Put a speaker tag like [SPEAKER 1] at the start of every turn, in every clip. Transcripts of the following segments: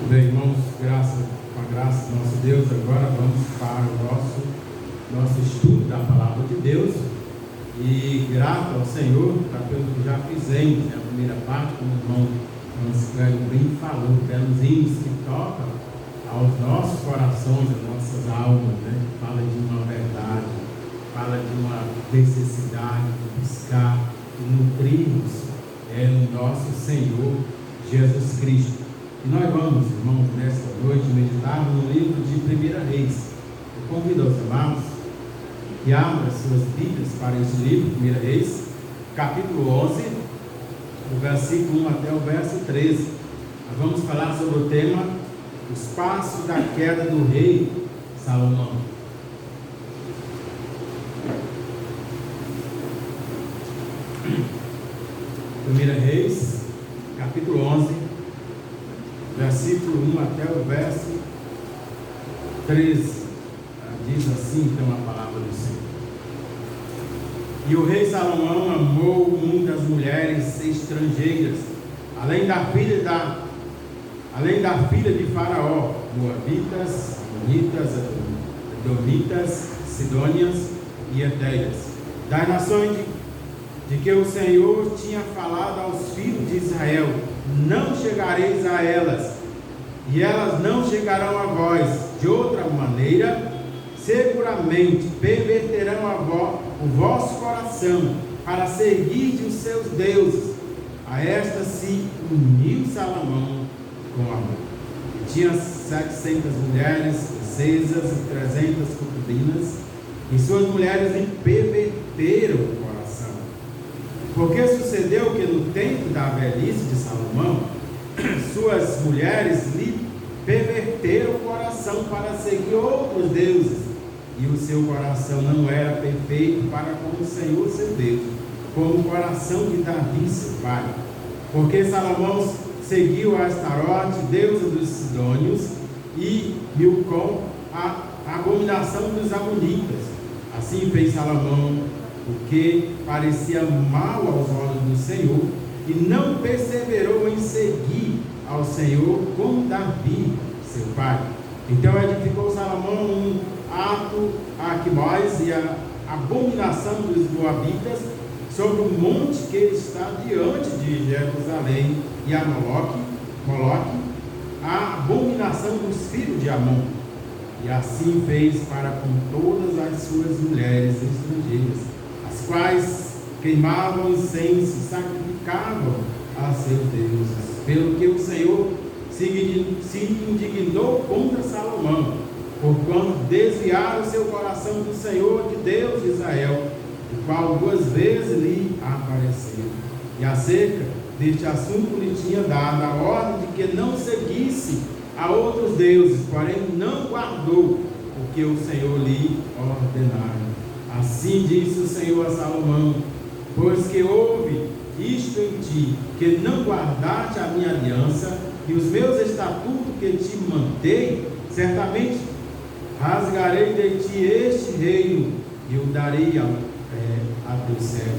[SPEAKER 1] Bem, irmãos, com a graça do nosso Deus, agora vamos para o nosso estudo da palavra de Deus. E grato ao Senhor pelo que já fizemos, né? A primeira parte, como o irmão bem falou, pelos hinos que tocam aos nossos corações, às nossas almas, né? Fala de uma verdade, fala de uma necessidade de buscar e nutrirmos no nosso Senhor Jesus Cristo. E nós vamos, irmãos, nesta noite meditar no livro de 1 Reis. Eu convido aos amados que abram as suas Bíblias para esse livro, 1 Reis, capítulo 11, do versículo 1 até o verso 13. Nós vamos falar sobre o tema, os passos da queda do rei Salomão. Primeira Reis, capítulo 11, versículo 1 até o verso 13. Diz assim então a palavra do Senhor. E o rei Salomão amou muitas mulheres estrangeiras, além da filha de Faraó, moabitas, amonitas, edomitas, sidônias e etéias, das nações de que o Senhor tinha falado aos filhos de Israel: não chegareis a elas, e elas não chegarão a vós. De outra maneira, seguramente perverterão o vosso coração para seguir os seus deuses. A esta se uniu Salomão com amor. E tinha 700 mulheres princesas e 300 concubinas, e suas mulheres lhe perverteram o coração. Porque sucedeu que no tempo da velhice de Salomão, suas mulheres lhe perverteram o coração para seguir outros deuses, e o seu coração não era perfeito para com o Senhor seu Deus, como o coração de Davi seu pai. Porque Salomão seguiu a Astarote, deusa dos Sidônios, e Milcom, a abominação dos Amonitas. Assim fez Salomão o que parecia mal aos olhos do Senhor, e não perseverou em seguir ao Senhor como Davi seu pai. Então edificou Salomão um ato a Aquimós e a abominação dos Moabitas sobre o monte que está diante de Jerusalém, e a Moloque, a abominação dos filhos de Amon. E assim fez para com todas as suas mulheres estrangeiras, as quais queimavam incenso e sacrificavam a seus deuses. Pelo que o Senhor se indignou contra Salomão, porquanto desviaram seu coração do Senhor, de Deus de Israel, o qual 2 vezes lhe apareceu. E acerca deste assunto lhe tinha dado a ordem de que não seguisse a outros deuses, porém não guardou o que o Senhor lhe ordenara. Assim disse o Senhor a Salomão: pois que houve isto em ti, que não guardaste a minha aliança e os meus estatutos que te mandei, certamente rasgarei de ti este reino e o darei a teu servo.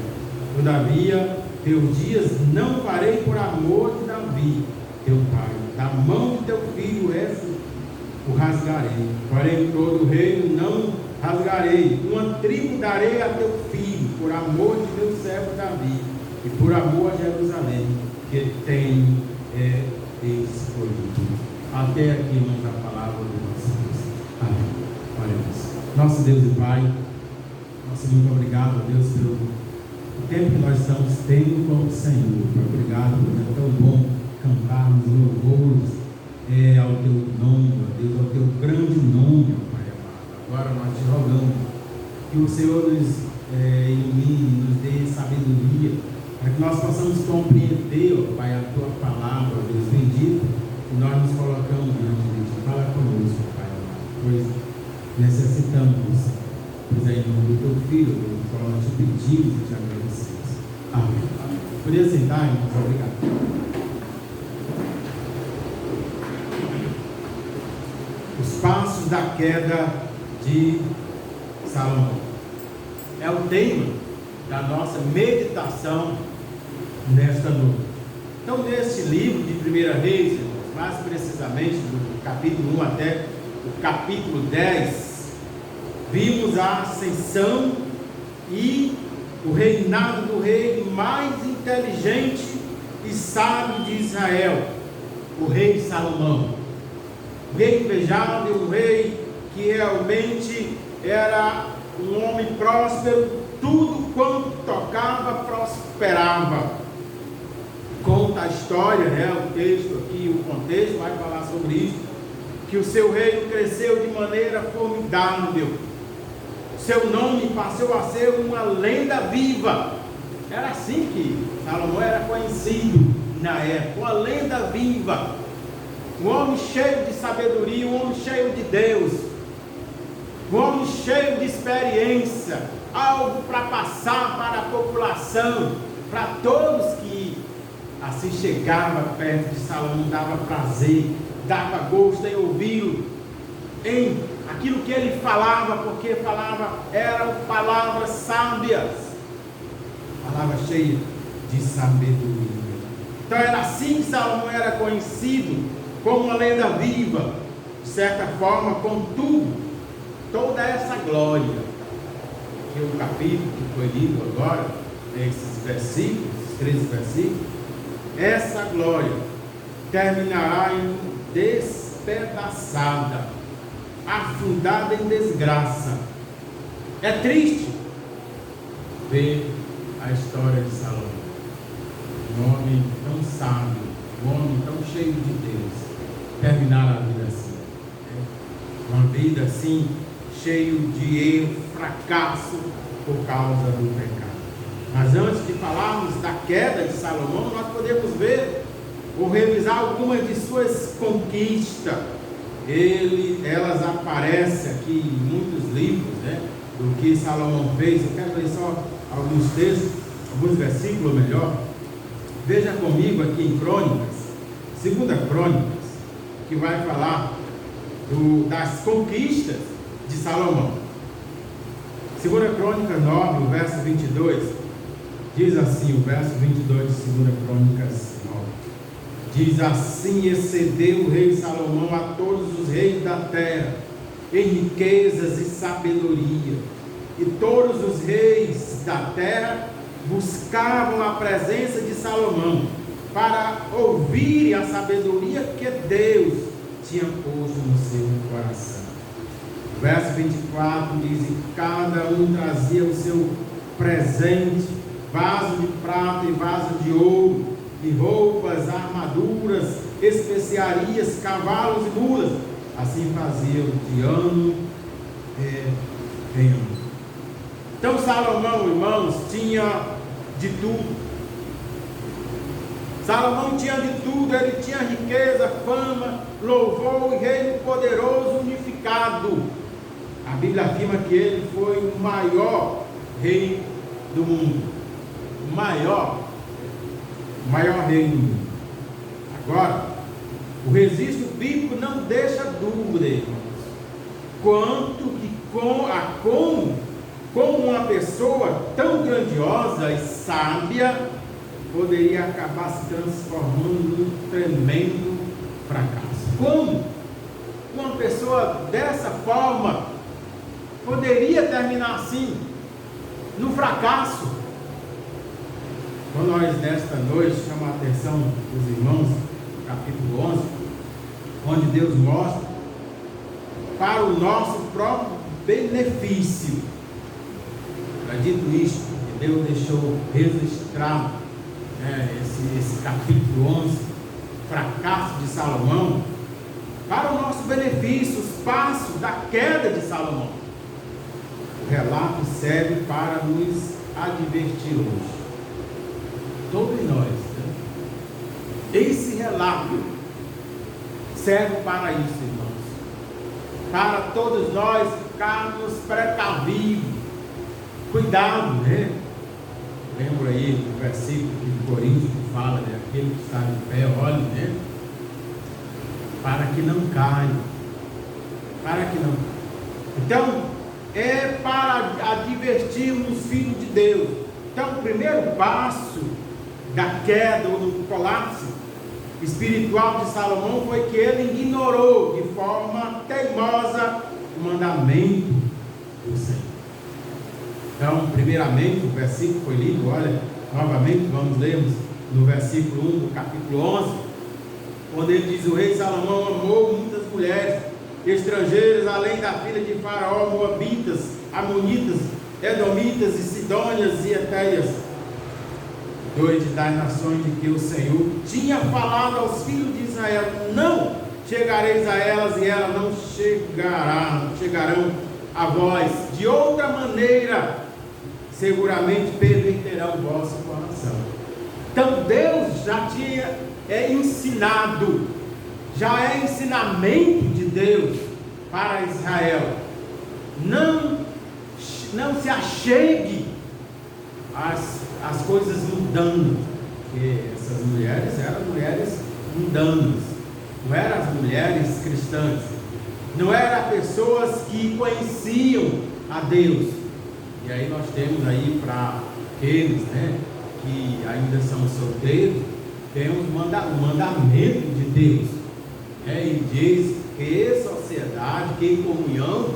[SPEAKER 1] Todavia, teus dias não farei por amor de Davi, teu pai. Da mão de teu filho o rasgarei. Porém, todo o reino não rasgarei. Uma tribo darei a teu filho, por amor de meu servo Davi, e por amor a Jerusalém, que tem escolhido. Até aqui, irmãos, a palavra do nosso Deus. Amém. Oremos. Nosso Deus e Pai, nosso muito obrigado, Deus, pelo tempo que nós estamos tendo com o Senhor. Obrigado, porque é tão bom cantarmos louvores ao teu nome, ó Deus, ao teu grande nome, ó Pai amado. Agora nós te rogamos que o Senhor nos ilumine, nos dê sabedoria, para que nós possamos compreender, ó Pai, a tua palavra, ó Deus bendito, e nós nos colocamos diante de ti. Fala conosco, ó Pai amado, pois necessitamos, pois é em nome do teu filho, Deus, nós te pedimos e te agradecemos. Amém. Podia sentar, irmãos? Obrigado. Os passos da queda de Salomão é o tema da nossa meditação nesta noite. Então, neste livro de 1 Reis, irmãos, mais precisamente do capítulo 1 até o capítulo 10, vimos a ascensão e o reinado do rei mais inteligente e sábio de Israel, o rei Salomão. Um rei invejável, um rei que realmente era um homem próspero, tudo quanto tocava prosperava. Conta a história, o texto aqui, o contexto vai falar sobre isso, que o seu reino cresceu de maneira formidável. Seu nome passou a ser uma lenda viva. Era assim que Salomão era conhecido na época, uma lenda viva. Um homem cheio de sabedoria, um homem cheio de Deus, um homem cheio de experiência, algo para passar para a população, para todos que assim chegavam perto de Salomão, dava prazer, dava gosto em ouvi-lo, em aquilo que ele falava, porque falava, eram palavras sábias, palavras cheias de sabedoria. Então era assim que Salomão era conhecido, como uma lenda viva, de certa forma. Contudo, toda essa glória, que o capítulo que foi lido agora, esses versículos, esses 13 versículos, essa glória terminará em despedaçada, afundada em desgraça. É triste ver a história de Salomão, um homem tão sábio, um homem tão cheio de Deus, terminar a vida assim, uma vida assim, cheio de erro, fracasso, por causa do pecado. Mas antes de falarmos da queda de Salomão, nós podemos ver ou revisar algumas de suas conquistas. Elas aparecem aqui em muitos livros, do que Salomão fez. Eu quero ler só alguns textos, alguns versículos melhor. Veja comigo aqui em Crônicas, 2 Crônicas, que vai falar das conquistas de Salomão. 2 Crônicas 9, o verso 22, diz assim, o verso 22 de 2 Crônicas 9, diz assim: excedeu o rei Salomão a todos os reis da terra, em riquezas e sabedoria, e todos os reis da terra buscavam a presença de Salomão, para ouvir a sabedoria que Deus tinha posto no seu coração. O verso 24 diz: e cada um trazia o seu presente, vaso de prata e vaso de ouro, e roupas, armaduras, especiarias, cavalos e mulas. Assim faziam de ano em ano. Então Salomão, irmãos, tinha de tudo. Salomão tinha de tudo, ele tinha riqueza, fama, louvor e reino poderoso unificado. A Bíblia afirma que ele foi o maior rei do mundo. O maior rei do mundo. Agora, o registro bíblico não deixa dúvida, irmãos, quanto que como uma pessoa tão grandiosa e sábia poderia acabar se transformando num tremendo fracasso. Como uma pessoa dessa forma poderia terminar assim, no fracasso? Quando nós nesta noite chamamos a atenção dos irmãos, no capítulo 11, onde Deus mostra para o nosso próprio benefício. Dito isto, que Deus deixou registrado esse capítulo 11, fracasso de Salomão, para o nosso benefício, os passos da queda de Salomão. O relato serve para nos advertir hoje, todos nós, Esse relato serve para isso, irmãos, para todos nós ficarmos precavidos. Cuidado, Lembro aí do versículo de Coríntios que fala, aquele que está de pé, olhe, para que não caia. Então, é para advertirmos os filhos de Deus. Então, o primeiro passo da queda ou do colapso espiritual de Salomão foi que ele ignorou de forma teimosa o mandamento do Senhor. Então, primeiramente, o versículo foi lido, olha, novamente, vamos lermos no versículo 1 do capítulo 11, onde ele diz: o rei Salomão amou muitas mulheres estrangeiras, além da filha de Faraó, moabitas, amonitas, edomitas e sidônias e etéias, dois das nações de que o Senhor tinha falado aos filhos de Israel: não chegareis a elas, e elas não chegarão a vós. De outra maneira, seguramente perverterão o vosso coração. Então Deus já tinha ensinado, já é ensinamento de Deus para Israel: não se achegue às coisas mundanas, porque essas mulheres eram mulheres mundanas, não eram as mulheres cristãs, não eram pessoas que conheciam a Deus. E aí nós temos aí para aqueles, que ainda são solteiros, temos o mandamento de Deus, e diz que sociedade, que comunhão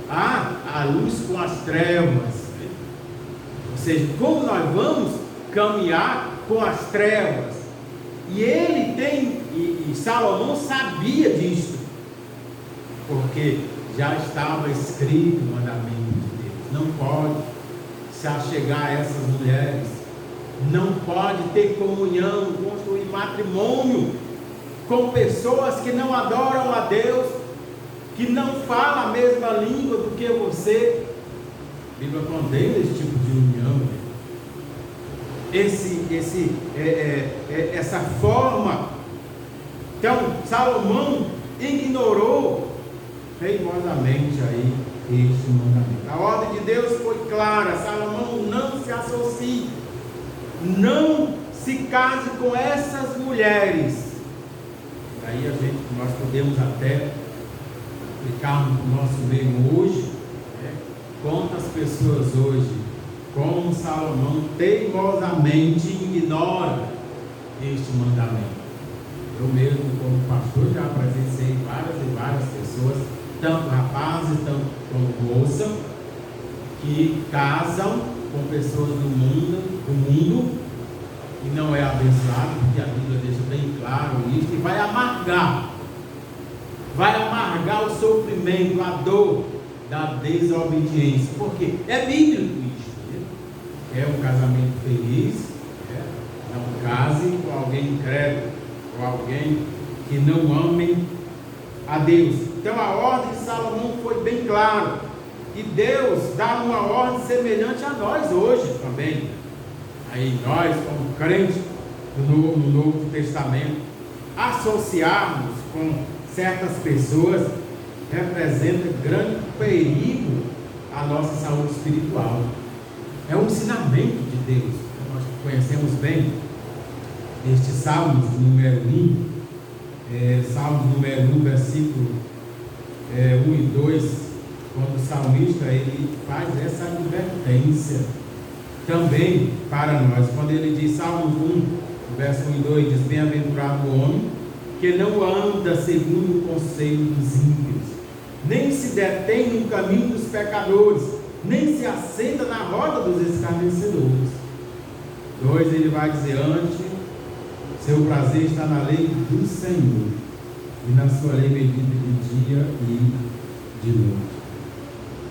[SPEAKER 1] há a luz com as trevas. Ou seja, como nós vamos caminhar com as trevas? E ele e Salomão sabia disso, porque já estava escrito o mandamento de Deus: não pode se achegar a essas mulheres, não pode ter comunhão, construir matrimônio com pessoas que não adoram a Deus, que não falam a mesma língua do que você. A Bíblia condena esse tipo de união, essa forma. Então Salomão ignorou teimosamente aí este mandamento. A ordem de Deus foi clara: Salomão não se associe, não se case com essas mulheres. Aí nós podemos até aplicar no nosso meio hoje, quantas pessoas hoje, como Salomão, teimosamente ignora este mandamento. Eu mesmo, como pastor, já presenciei várias e várias pessoas, tanto rapazes, tanto como moça, que casam com pessoas do mundo, e não é abençoado, porque a Bíblia deixa bem claro isso, e vai amargar o sofrimento, a dor da desobediência. Porque é bíblico isso, é um casamento feliz, não case com alguém incrédulo, com alguém que não ame a Deus. Então a ordem de Salomão foi bem clara, e Deus dá uma ordem semelhante a nós hoje também. Aí nós, como crentes no Novo Testamento, associarmos com certas pessoas representa grande perigo à nossa saúde espiritual. É um ensinamento de Deus. Nós conhecemos bem este Salmos número 1, Salmos número 1, versículo 1 e 2, quando o salmista ele faz essa advertência também para nós, quando ele diz, Salmos 1, verso 1 e 2, diz: bem-aventurado o homem que não anda segundo o conselho dos ímpios, nem se detém no caminho dos pecadores, nem se assenta na roda dos escarnecedores. 2, ele vai dizer: antes, seu prazer está na lei do Senhor, e na sua lei medita de dia e de noite.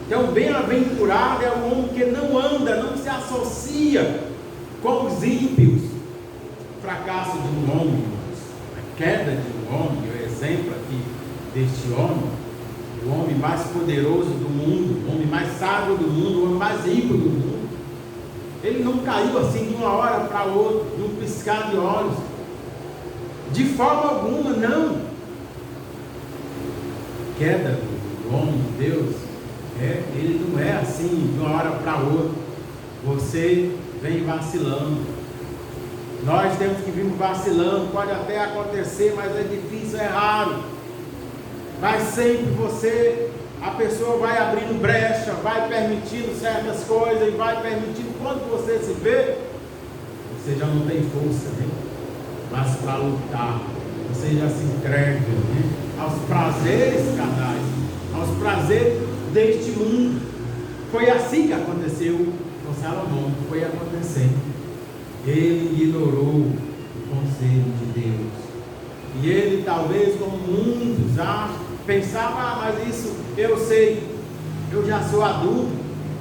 [SPEAKER 1] Então, bem-aventurado é o homem que não anda, não se associa com os ímpios. O fracasso de um homem, a queda de um homem, o exemplo aqui deste homem, o homem mais poderoso do mundo, o homem mais sábio do mundo, o homem mais rico do mundo, ele não caiu assim de uma hora para outra, num piscar de olhos, de forma alguma, não. Queda do homem de Deus, ele não é assim de uma hora para outra. Você vem vacilando, nós temos que vir vacilando, pode até acontecer, mas é difícil, é raro. Mas sempre a pessoa vai abrindo brecha, vai permitindo certas coisas, e vai permitindo. Quando você se vê, você já não tem força, mas para lutar, seja se entregue, né, aos prazeres carnais, aos prazeres deste mundo. Foi assim que aconteceu com Salomão, foi acontecendo. Ele ignorou o conselho de Deus. E ele, talvez, como muitos acham, pensava: mas isso eu sei, eu já sou adulto.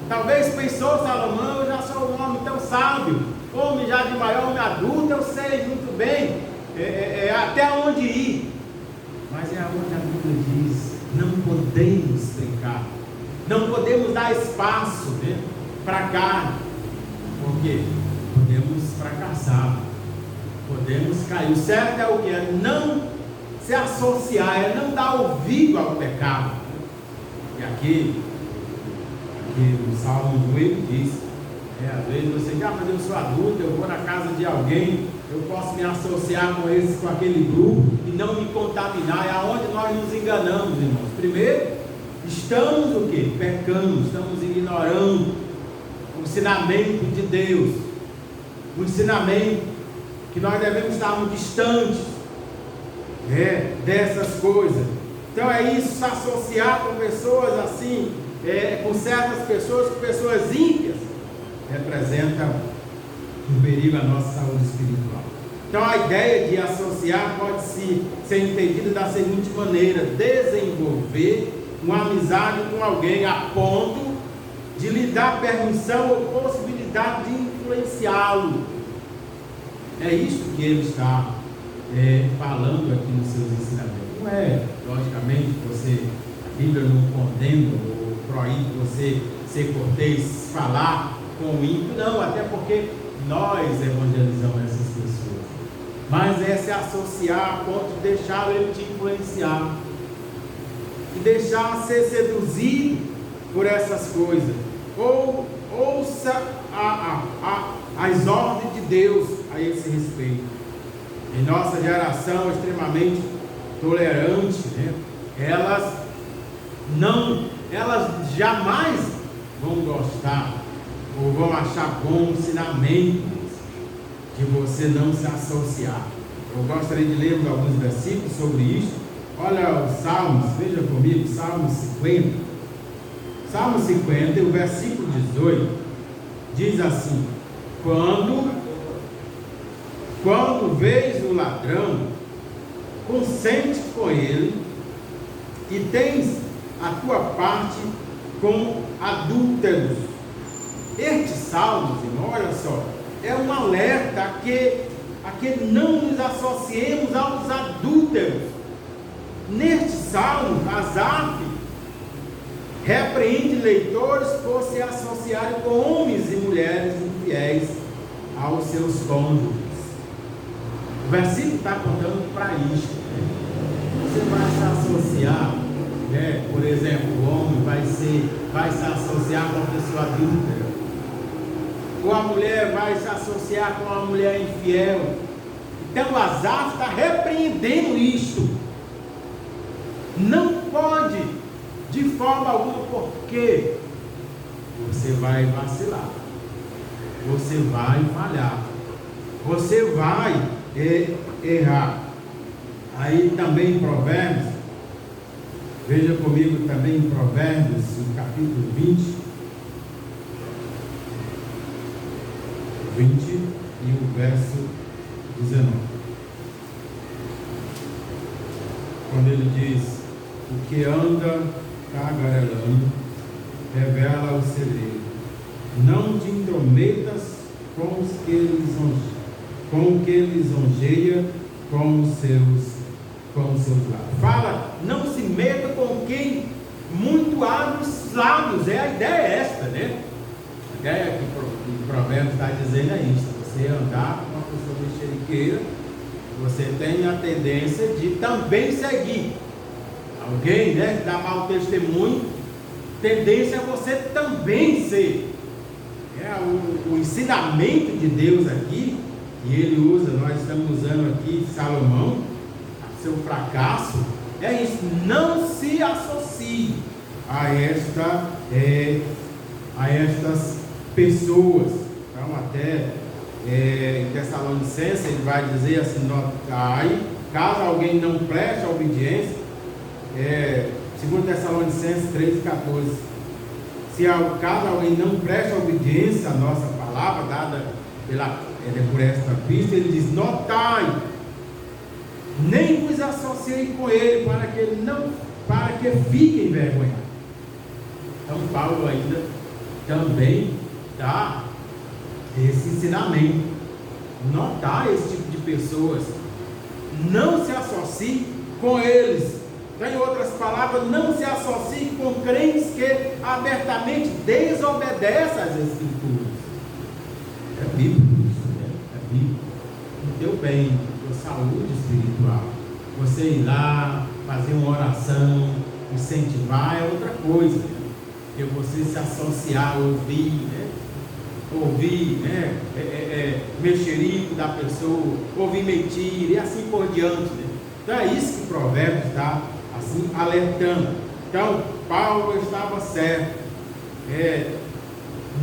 [SPEAKER 1] Talvez pensou Salomão: eu já sou um homem tão sábio, homem já de maior, homem adulto, eu sei muito bem até onde ir. Mas é onde a Bíblia diz: não podemos brincar, não podemos dar espaço, né, para a carne, porque podemos fracassar, podemos cair. O certo é o que? É não se associar, é não dar ouvido ao pecado. E aqui o Salmo 8 diz, às vezes você diz: mas eu sou adulto, eu vou na casa de alguém, eu posso me associar com aquele grupo e não me contaminar. É aonde nós nos enganamos, irmãos. Primeiro, estamos o quê? Pecando, estamos ignorando o ensinamento de Deus, o ensinamento que nós devemos estar distantes dessas coisas. Então é isso, se associar com pessoas assim, com certas pessoas, com pessoas ímpias, representa um perigo à nossa saúde espiritual. Então a ideia de associar pode ser entendida da seguinte maneira: desenvolver uma amizade com alguém a ponto de lhe dar permissão ou possibilidade de influenciá-lo. É isso que ele está falando aqui nos seus ensinamentos. Não é, logicamente, a Bíblia não condena ou proíbe você ser cortês, falar com o ímpio, não, até porque nós evangelizamos essas pessoas. Mas é se associar a ponto de deixar ele te influenciar e deixar ser seduzido por essas coisas. Ou ouça as ordens de Deus a esse respeito. Em nossa geração extremamente tolerante, né, elas jamais vão gostar ou vão achar bom ensinamento de você não se associar. Eu gostaria de ler alguns versículos sobre isso. Olha os Salmos, veja comigo, Salmo 50. Salmo 50, o versículo 18, diz assim: Quando vês o ladrão, consente com ele, e tens a tua parte com adúlteros. Este salmo, irmão, olha só, é um alerta a que não nos associemos aos adúlteros. Neste salmo, Asaf repreende leitores por se associarem com homens e mulheres infiéis aos seus cônjuges. O versículo está contando para isso. Você vai se associar, por exemplo, o homem vai se associar com a pessoa adúltera, ou a mulher vai se associar com a mulher infiel. Então Asaf está repreendendo isto. Não pode, de forma alguma, porque você vai vacilar, você vai falhar, você vai errar. Aí também em Provérbios, veja comigo também em Provérbios, no capítulo 20 e o verso 19, quando ele diz: o que anda tagarelando revela o segredo, não te intrometas com os que lisonjeia com os seus lábios. Fala, não se meta com quem muito abre os lábios. A ideia é esta, né? A ideia que o provérbio está dizendo é isso: você andar com uma pessoa mexeriqueira, você tem a tendência de também seguir alguém, né, que dá mau testemunho, tendência é você também ser. O ensinamento de Deus aqui, que ele usa, nós estamos usando aqui Salomão, seu fracasso, é isso: não se associe a estas pessoas. Então até em Tessalonicenses ele vai dizer assim: notai caso alguém não preste a obediência, 2 Tessalonicenses 3,14. Caso alguém não preste a obediência à nossa palavra, dada por esta pista, ele diz: notai, nem vos associei com ele, para que fiquem envergonhados. Então Paulo ainda também dá esse ensinamento. Notar esse tipo de pessoas, não se associe com eles. Em outras palavras, não se associe com crentes que abertamente desobedecem às Escrituras. É bíblico isso, né? É bíblico. No teu bem, na tua saúde espiritual, você ir lá, fazer uma oração, incentivar é outra coisa, né? Porque você se associar, ouvir, mexerico da pessoa, ouvir mentira e assim por diante, né? Então é isso que o Provérbios está assim alertando. Então Paulo estava certo,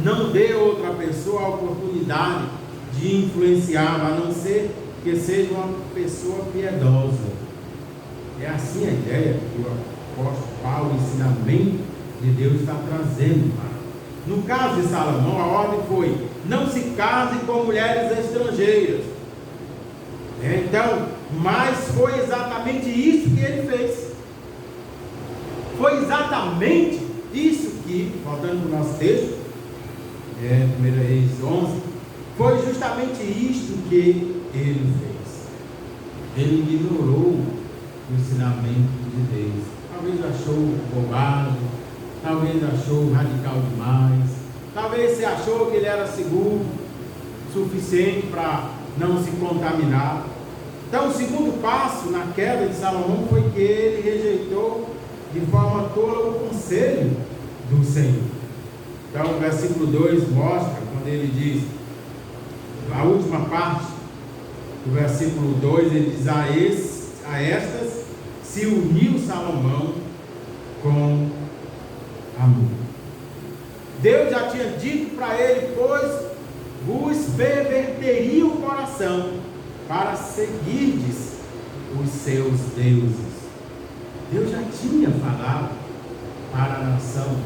[SPEAKER 1] não dê a outra pessoa a oportunidade de influenciar, a não ser que seja uma pessoa piedosa. É assim a ideia que o apóstolo Paulo, o ensinamento de Deus, está trazendo. No caso de Salomão, a ordem foi: não se case com mulheres estrangeiras. Então, mas foi exatamente isso que ele fez. Foi exatamente isso que, voltando para o nosso texto, 1 Reis 11, foi justamente isto que ele fez. Ele ignorou o ensinamento de Deus. Talvez achou bobagem, talvez achou radical demais, talvez você achou que ele era seguro o suficiente para não se contaminar. Então o segundo passo na queda de Salomão foi que ele rejeitou de forma tola o conselho do Senhor. Então o versículo 2 mostra, quando ele diz, a última parte do versículo 2, ele diz: a estas se uniu Salomão com amor. Deus já tinha dito para ele: pois vos perverteria o coração para seguirdes os seus deuses. Deus já tinha falado para a nação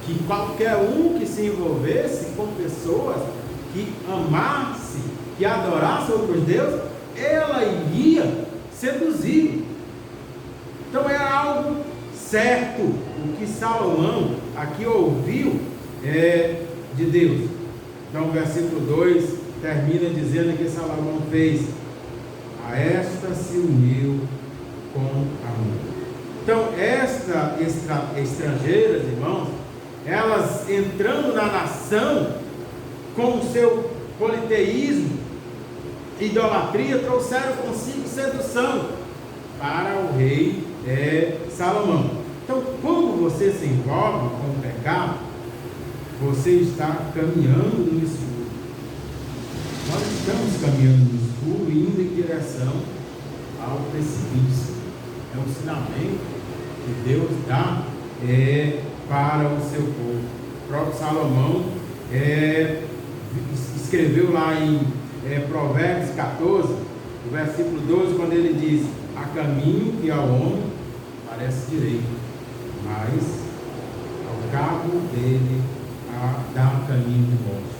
[SPEAKER 1] que qualquer um que se envolvesse com pessoas que amasse, que adorasse outros deuses, ela iria seduzir. Então era algo certo o que Salomão aqui ouviu de Deus. Então o versículo 2 termina dizendo que Salomão fez: a esta se uniu com amor. Então estas estrangeiras, irmãos, elas entrando na nação com o seu politeísmo, idolatria, trouxeram consigo sedução para o rei Salomão. Então, quando você se envolve com o pecado, você está caminhando no escuro. Nós estamos caminhando no escuro, indo em direção ao precipício. É um sinamento que Deus dá para o seu povo. O próprio Salomão escreveu lá em Provérbios 14, no versículo 12, quando ele diz: há caminho que ao homem parece direito, mas ao cabo dele dá caminho de morte.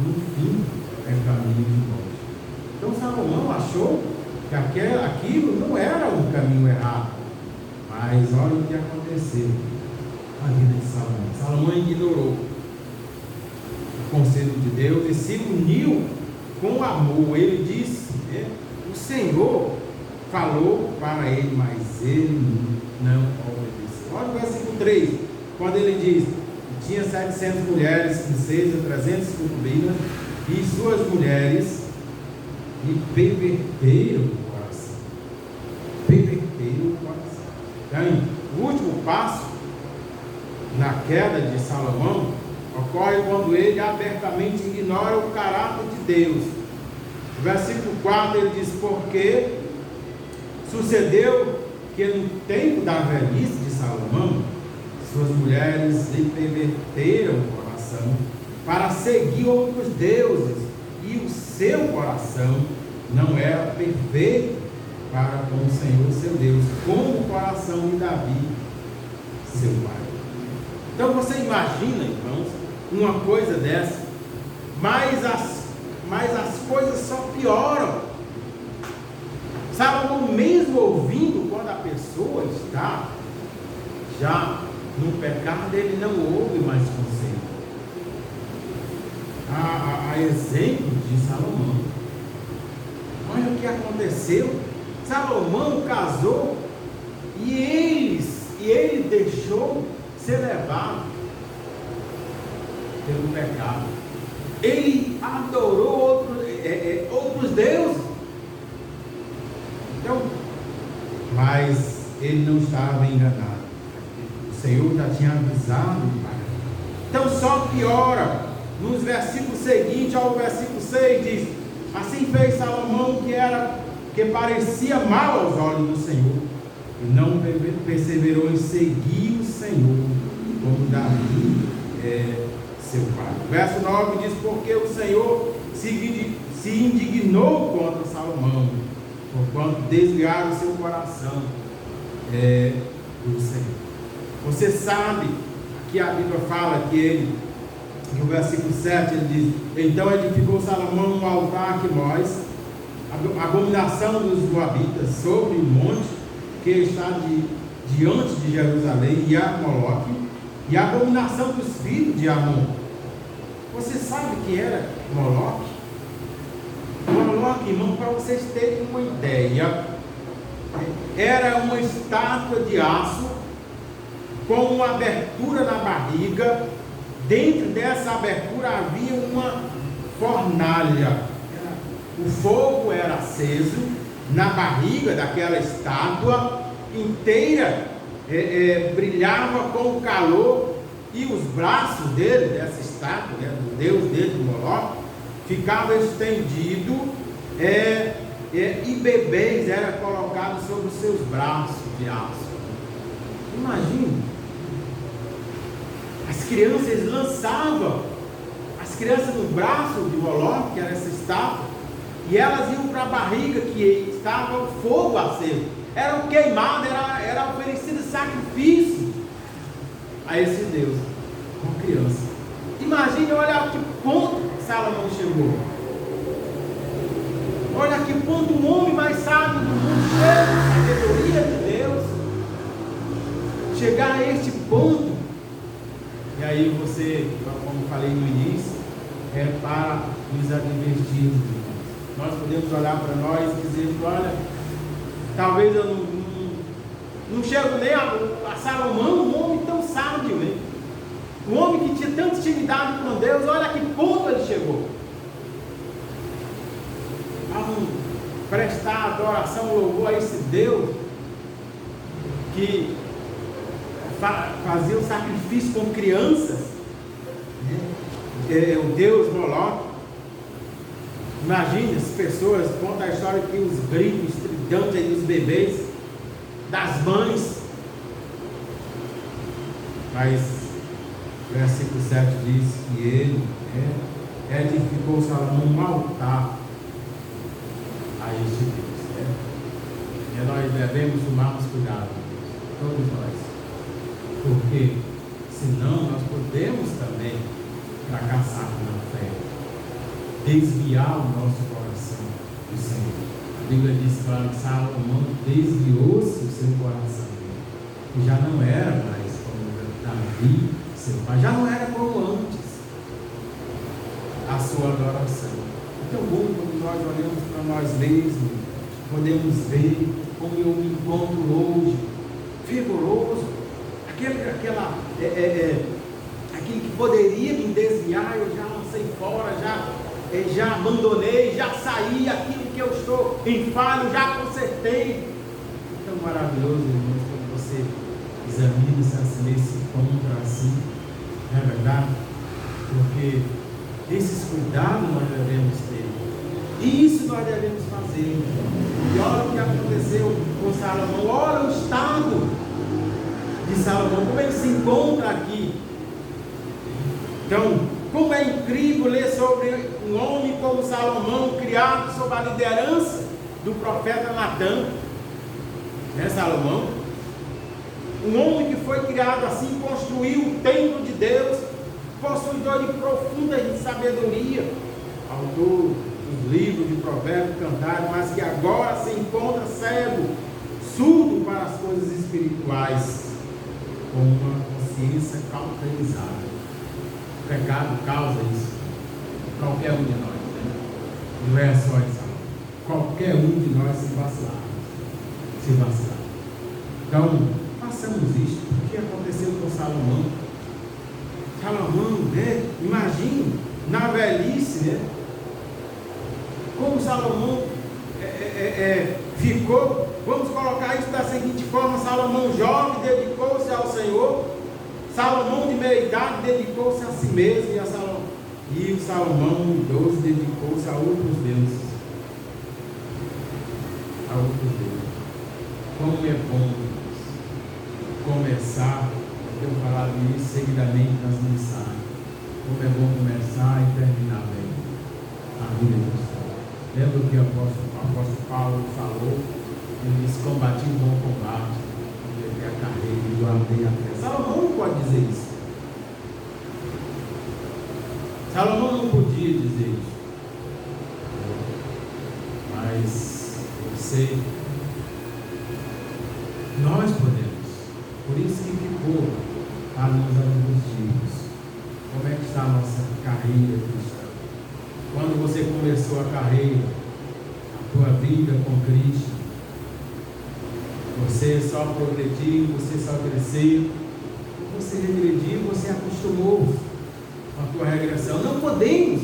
[SPEAKER 1] No fim é caminho de morte. Então Salomão achou que aquilo não era um caminho errado, mas olha o que aconteceu na vida de Salomão. Salomão ignorou o conselho de Deus e se uniu com amor. Ele disse, o Senhor falou para ele, mas ele não obedeceu. Olha o versículo 3, quando ele diz: tinha 700 mulheres, princesas, 300 concubinas, e suas mulheres lhe perverteram o coração. Perverteram o coração. Então, o último passo na queda de Salomão ocorre quando ele abertamente ignora o caráter de Deus. No versículo 4 ele diz: porque sucedeu que no tempo da velhice de Salomão, suas mulheres lhe perverteram o coração para seguir outros deuses, e o seu coração não era perfeito para com o Senhor seu Deus, como o coração de Davi, seu pai. Então você imagina, irmãos, uma coisa dessa, mas as coisas só pioram. Salomão, mesmo ouvindo, quando a pessoa está já no pecado, ele não ouve mais conselho. A exemplo de Salomão, olha o que aconteceu. Salomão casou e ele deixou ser levado pelo pecado. Ele adorou outros deuses. Então, mas ele não estava enganado. O Senhor já tinha avisado. Então só piora. Nos versículos seguintes ao versículo 6 diz: assim fez Salomão que parecia mal aos olhos do Senhor, e não perseverou em seguir o Senhor, como Davi seu pai. Verso 9 diz: porque o Senhor se indignou contra Salomão, porquanto desviaram o seu coração do Senhor. Você sabe que a Bíblia fala que ele, no versículo 7, ele diz: então edificou Salomão um altar que Mois, a abominação dos moabitas, sobre o monte que está diante de Jerusalém, e a Moloque, e a abominação dos filhos de Amon. Você sabe que era Moloque? Moloque, irmão, para vocês terem uma ideia, era uma estátua de aço com uma abertura na barriga. Dentro dessa abertura havia uma fornalha. O fogo era aceso na barriga daquela estátua inteira, brilhava com o calor, e os braços dele, dessa estátua, do deus dele, do Moloque, ficavam estendidos, e bebês eram colocados sobre os seus braços de aço. Imagine, as crianças lançavam as crianças no braço de Moloque, que era essa estátua, e elas iam para a barriga que estava o fogo aceso, era queimado, era oferecido sacrifício a esse Deus, com criança. Imagine, olha a que ponto Salomão chegou. Olha a que ponto o homem mais sábio do mundo, cheio de sabedoria de Deus, chegar a este ponto. E aí você, como falei no início, é para nos advertirmos. Nós podemos olhar para nós e dizer: olha, talvez eu não chego nem a Salomão, um homem tão sábio, né? Um homem que tinha tanta intimidade com Deus, olha a que ponto ele chegou. Vamos prestar adoração, louvor a esse Deus que fazia o sacrifício com crianças, né? O Deus Moloque. Imagine, as pessoas contam a história que os gritos estridentes aí dos bebês, das mães. Mas o versículo 7 diz que ele edificou Salomão um altar a este Deus. E nós devemos tomarmos cuidado, todos nós, porque senão nós podemos também fracassar na fé, desviar o nosso coração do Senhor. A Bíblia diz claro que Salomão desviou-se o seu coração, e já não era mais como Davi, seu pai, já não era como antes a sua adoração. Então, bom, quando nós olhamos para nós mesmos, podemos ver como eu me encontro hoje, vigoroso, aquele que poderia me desviar, eu já lancei fora, já abandonei, já saí, aquilo que eu estou em falho, já consertei. Tão maravilhoso, irmãos, quando você examina-se assim, nesse encontro assim, não é verdade? Porque esses cuidados nós devemos ter, e isso nós devemos fazer. E olha o que aconteceu com Salomão, olha o estado de Salomão, como ele se encontra aqui. Então, como é incrível ler sobre um homem como Salomão, criado sob a liderança do profeta Natã. né, Salomão? Um homem que foi criado assim, construiu o templo de Deus, possuidor de profunda sabedoria, autor dos livros de Provérbios, Cantares, mas que agora se encontra cego, surdo para as coisas espirituais, com uma consciência cauterizada. O pecado causa isso. Qualquer um de nós, né? Não é só isso. Qualquer um de nós se vacilar. Então, façamos isso. O que aconteceu com Salomão? Salomão, né? Imagine, na velhice, né? Como Salomão ficou. Vamos colocar isso da seguinte forma: Salomão jovem dedicou-se ao Senhor, Salomão de meia idade dedicou-se a si mesmo, e o Salomão idoso dedicou-se a outros deuses. Como é bom começar, eu tenho falado isso seguidamente nas mensagens, como é bom começar e terminar bem a vida cristã. Lembra o que o apóstolo Paulo falou? Ele disse: combati o bom combate, levei a carreira e guardei a fé. Salomão não pode dizer isso. Salomão não podia dizer isso. Mas nós podemos. Por isso que ficou a nos angustia. Como é que está a nossa carreira cristã? Quando você começou a carreira, a tua vida com Cristo, você só progrediu, você só cresceu, você regrediu, você acostumou com a tua regressão. Não podemos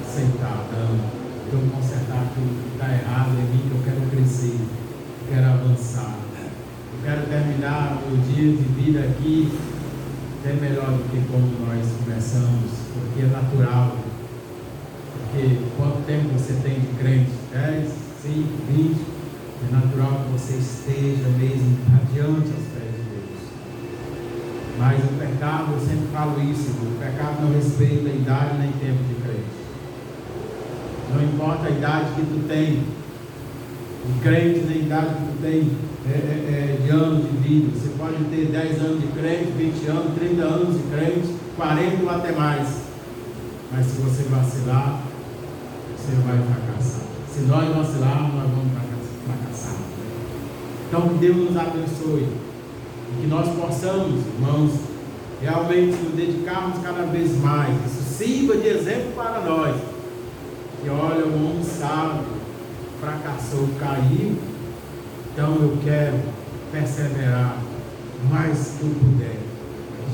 [SPEAKER 1] aceitar, não. Eu vou consertar aquilo que está errado em mim, que eu quero crescer, eu quero avançar, eu quero terminar o meu dia de vida aqui até melhor do que como nós começamos, porque é natural. Porque quanto tempo você tem de crente? 10, 5, 20? É natural que você esteja mesmo adiante aos pés de Deus. Mas o pecado, eu sempre falo isso, o pecado não respeita a idade nem tempo de crente. Não importa a idade que tu tem, de crente, nem a idade que tu tem de anos de vida. Você pode ter 10 anos de crente, 20 anos, 30 anos de crente, 40 ou até mais. Mas se você vacilar, você vai fracassar. Se nós vacilarmos, nós vamos fracassar. Então que Deus nos abençoe e que nós possamos, irmãos, realmente nos dedicarmos cada vez mais. Isso sirva de exemplo para nós. E olha, o homem sábio fracassou, caiu. Então eu quero perseverar o mais que eu puder.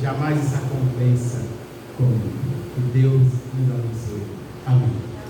[SPEAKER 1] Jamais isso aconteça comigo. Que Deus nos abençoe. Amém.